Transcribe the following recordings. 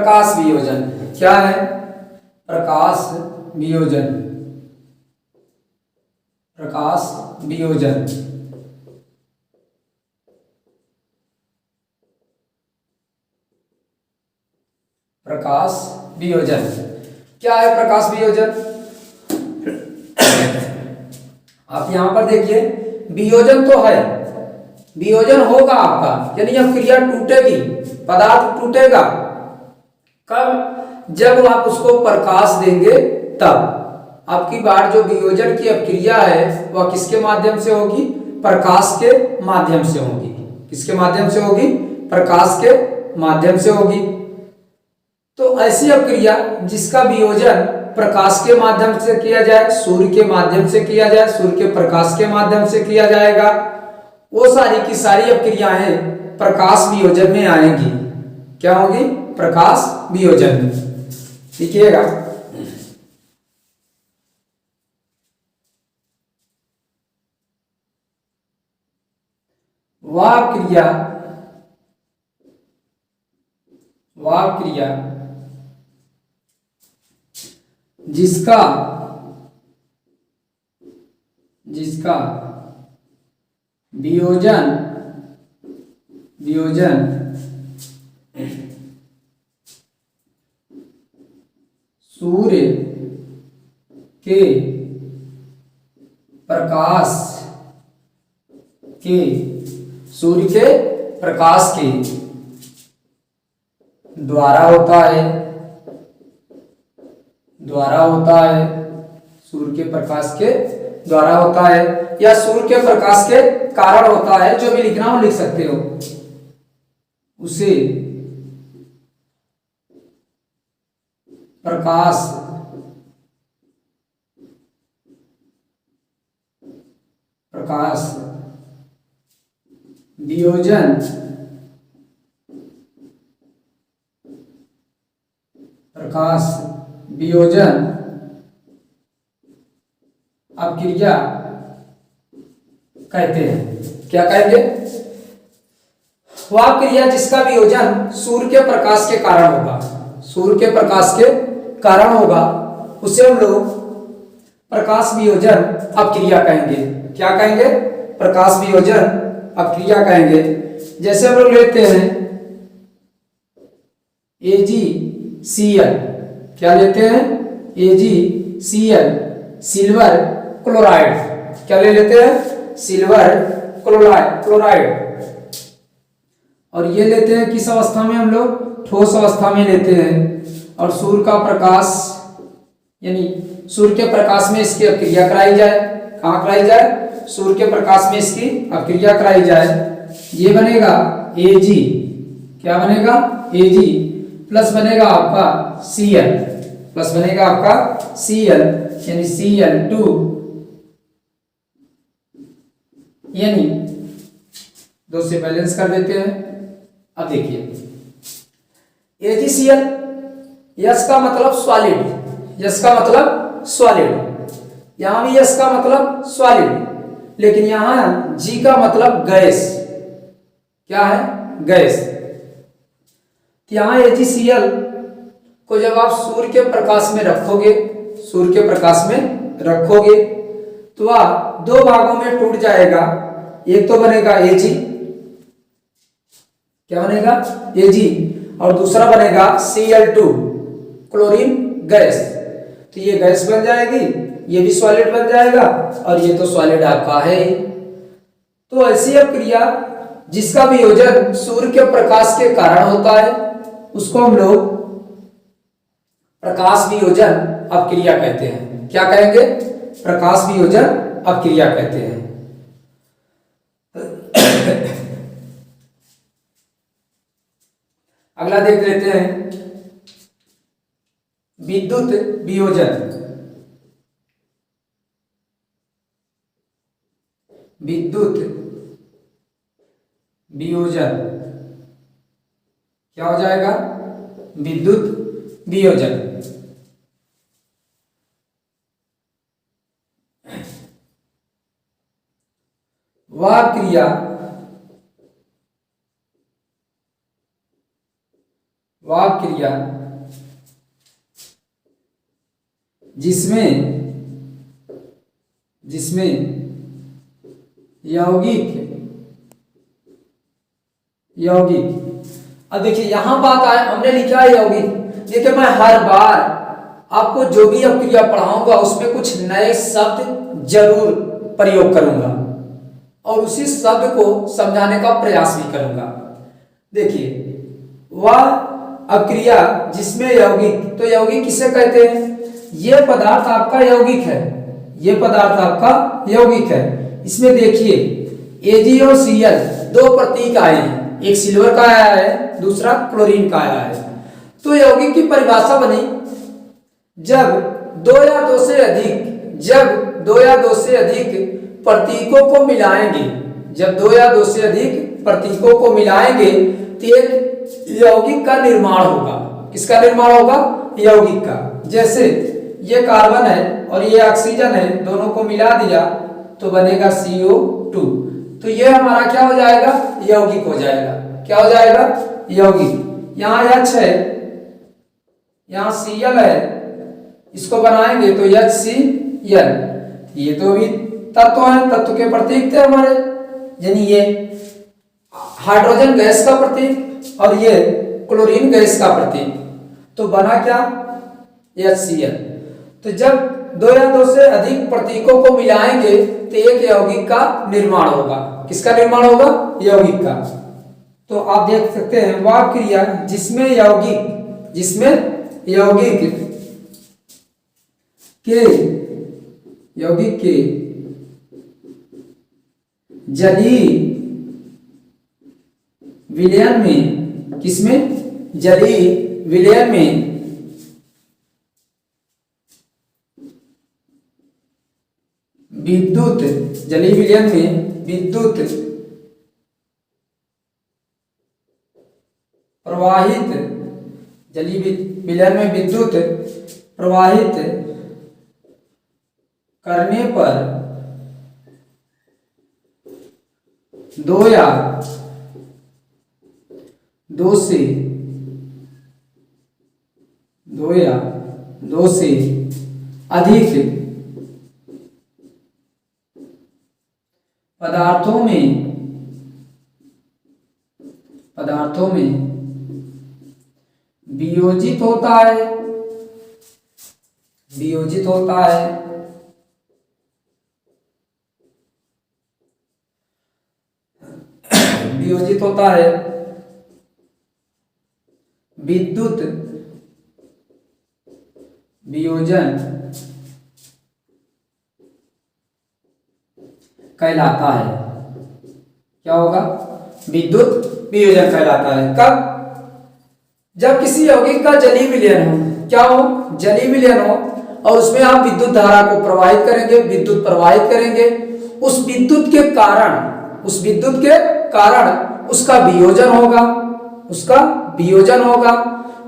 प्रकाश वियोजन। क्या है? प्रकाश वियोजन। प्रकाश वियोजन। प्रकाश वियोजन क्या है? प्रकाश वियोजन आप यहां पर देखिए, वियोजन तो है, वियोजन होगा आपका, यानी जब क्रिया टूटेगी, पदार्थ टूटेगा कब? जब आप उसको प्रकाश देंगे तब। आपकी बार जो वियोजन की क्रिया है वह किसके माध्यम से होगी? प्रकाश के माध्यम से होगी। किसके माध्यम से होगी? प्रकाश के माध्यम से होगी। तो ऐसी अक्रिया जिसका वियोजन प्रकाश के माध्यम से किया जाए, सूर्य के माध्यम से किया जाए, सूर्य के प्रकाश के माध्यम से किया जाएगा, वो सारी की सारी अक्रियाएं प्रकाश वियोजन में आएंगी। क्या होगी? प्रकाश वियोजन। लिखिएगा, वह क्रिया जिसका वियोजन सूर्य के प्रकाश के द्वारा होता है, सूर्य के प्रकाश के द्वारा होता है, या सूर्य के प्रकाश के कारण होता है, जो भी लिखना हो लिख सकते हो, उसे प्रकाश वियोजन अपक्रिया कहते हैं। क्या कहेंगे? वह क्रिया जिसका वियोजन सूर्य के प्रकाश के कारण होगा, उसे हम लोग प्रकाश वियोजन अपक्रिया कहेंगे। क्या कहेंगे? प्रकाश वियोजन अपक्रिया कहेंगे। जैसे हम लोग लेते हैं AgCl, क्या लेते हैं? AgCl, silver chloride. क्या ले लेते हैं? Silver chloride. और ये लेते हैं किस अवस्था में? हम लोग ठोस अवस्था में लेते हैं। और सूर्य का प्रकाश, यानी सूर्य के प्रकाश में इसकी अपक्रिया कराई जाए। कहाँ कराई जाए? सूर्य के प्रकाश में इसकी अपक्रिया कराई जाए। ये बनेगा Ag, क्या बनेगा? Ag प्लस बनेगा आपका Cl, यानी Cl2, यानी दो से बैलेंस कर देते हैं। अब देखिए, AgCl, यस का मतलब सॉलिड, यहां भी यस का मतलब सॉलिड, लेकिन यहां जी का मतलब गैस। क्या है? गैस। यहां AgCl को जब आप सूर्य के प्रकाश में रखोगे तो वह दो भागों में टूट जाएगा। एक तो बनेगा Ag, क्या बनेगा? Ag, और दूसरा बनेगा Cl2, क्लोरीन गैस। तो ये गैस बन जाएगी, ये भी सॉलिड बन जाएगा, और ये तो सॉलिड आपका है। तो ऐसी अपक्रिया जिसका वियोजन सूर्य के प्रकाश के कारण होता है, उसको हम लोग प्रकाश वियोजन अपक्रिया कहते हैं। क्या कहेंगे? प्रकाश वियोजन अपक्रिया कहते हैं। अगला देख लेते हैं, विद्युत वियोजन। क्या हो जाएगा? विद्युत वियोजन। वह क्रिया जिसमें जिसमें यौगिक अब देखिए यहां बात आए, हमने लिखा है यौगिक। देखिए मैं हर बार आपको जो भी अपक्रिया पढ़ाऊंगा उसमें कुछ नए शब्द जरूर प्रयोग करूंगा और उसी शब्द को समझाने का प्रयास भी करूंगा। देखिए वह अपक्रिया जिसमें यौगिक, तो यौगिक किसे कहते हैं? ये पदार्थ आपका यौगिक है, ये पदार्थ आपका यौगिक है। इसमें देखिए Ag और Cl दो प्रतीक आए हैं, एक सिल्वर का आया है, दूसरा क्लोरीन का आया है। तो यौगिक की परिभाषा बनी जब दो या दो से अधिक प्रतीकों को मिलाएंगे, जब दो या दो से अधिक प्रतीकों को मिलाएंगे तो एक यौगिक का निर्माण होगा। किसका निर्माण होगा? यौगिक का। जैसे ये कार्बन है और ये ऑक्सीजन है, दोनों को मिला दिया तो बनेगा CO2। तो ये हमारा क्या हो जाएगा? यौगिक हो जाएगा। क्या हो जाएगा? यौगिक। यहाँ H है, यहाँ Cl है, इसको बनाएंगे तो HCl। ये तो भी तत्व है, तत्व के प्रतीक थे हमारे, यानी ये हाइड्रोजन गैस का प्रतीक और ये क्लोरीन गैस का प्रतीक। तो बना क्या? HCl। तो जब दो या दो से अधिक प्रतीकों को मिलाएंगे तो एक यौगिक का निर्माण होगा। किसका निर्माण होगा? यौगिक का। तो आप देख सकते हैं वह क्रिया जिसमें यौगिक के जलीय विलयन में, किसमें? जलीय विलयन में विद्युत, जलीय विलयन में विद्युत प्रवाहित, जलीय विलयन में विद्युत प्रवाहित करने पर दो या दो से अधिक पदार्थों में वियोजित होता है, वियोजित होता है विद्युत वियोजन कहलाता है। क्या होगा? विद्युत वियोजन कहलाता है। कब? जब किसी यौगिक का जलीय विलयन हो। क्या हो? जलीय विलयन हो और उसमें आप विद्युत धारा को प्रवाहित करेंगे, विद्युत प्रवाहित करेंगे, उस विद्युत के कारण उसका वियोजन होगा,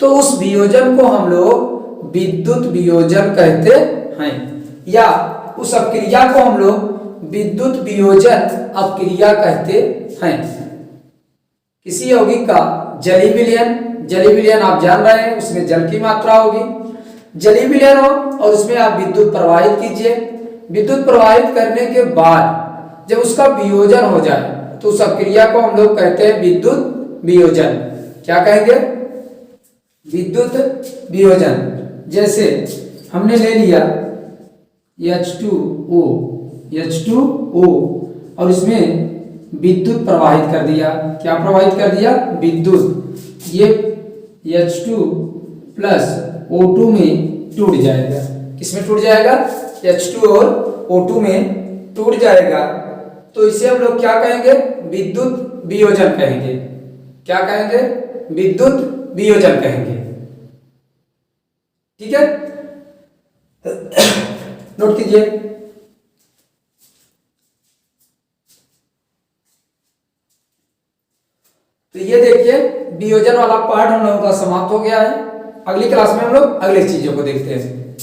तो उस वियोजन को हम लोग विद्युत वियोजन कहते हैं, या उस अपक्रिया को हम लोग विद्युत वियोजन अपक्रिया कहते हैं। किसी यौगिक का जलीय विलयन आप जान रहे हैं, उसमें जल की मात्रा होगी। जलीय विलयन हो और उसमें आप विद्युत प्रवाहित कीजिए, विद्युत प्रवाहित करने के बाद जब उसका वियोजन हो जाए तो उस अपक्रिया को हम लोग कहते हैं विद्युत वियोजन। क्या कहेंगे? विद्युत वियोजन। जैसे हमने ले लिया H2O और इसमें विद्युत प्रवाहित कर दिया। क्या प्रवाहित कर दिया? विद्युत। ये H2 प्लस O2 में टूट जाएगा। किसमें टूट जाएगा? H2 और O2 में टूट जाएगा। तो इसे हम लोग क्या कहेंगे? विद्युत वियोजन कहेंगे। क्या कहेंगे? विद्युत वियोजन कहेंगे। ठीक है, नोट कीजिए। तो ये देखिए वियोजन वाला पार्ट हम लोगों का समाप्त हो गया है। अगली क्लास में हम लोग अगली चीजों को देखते हैं।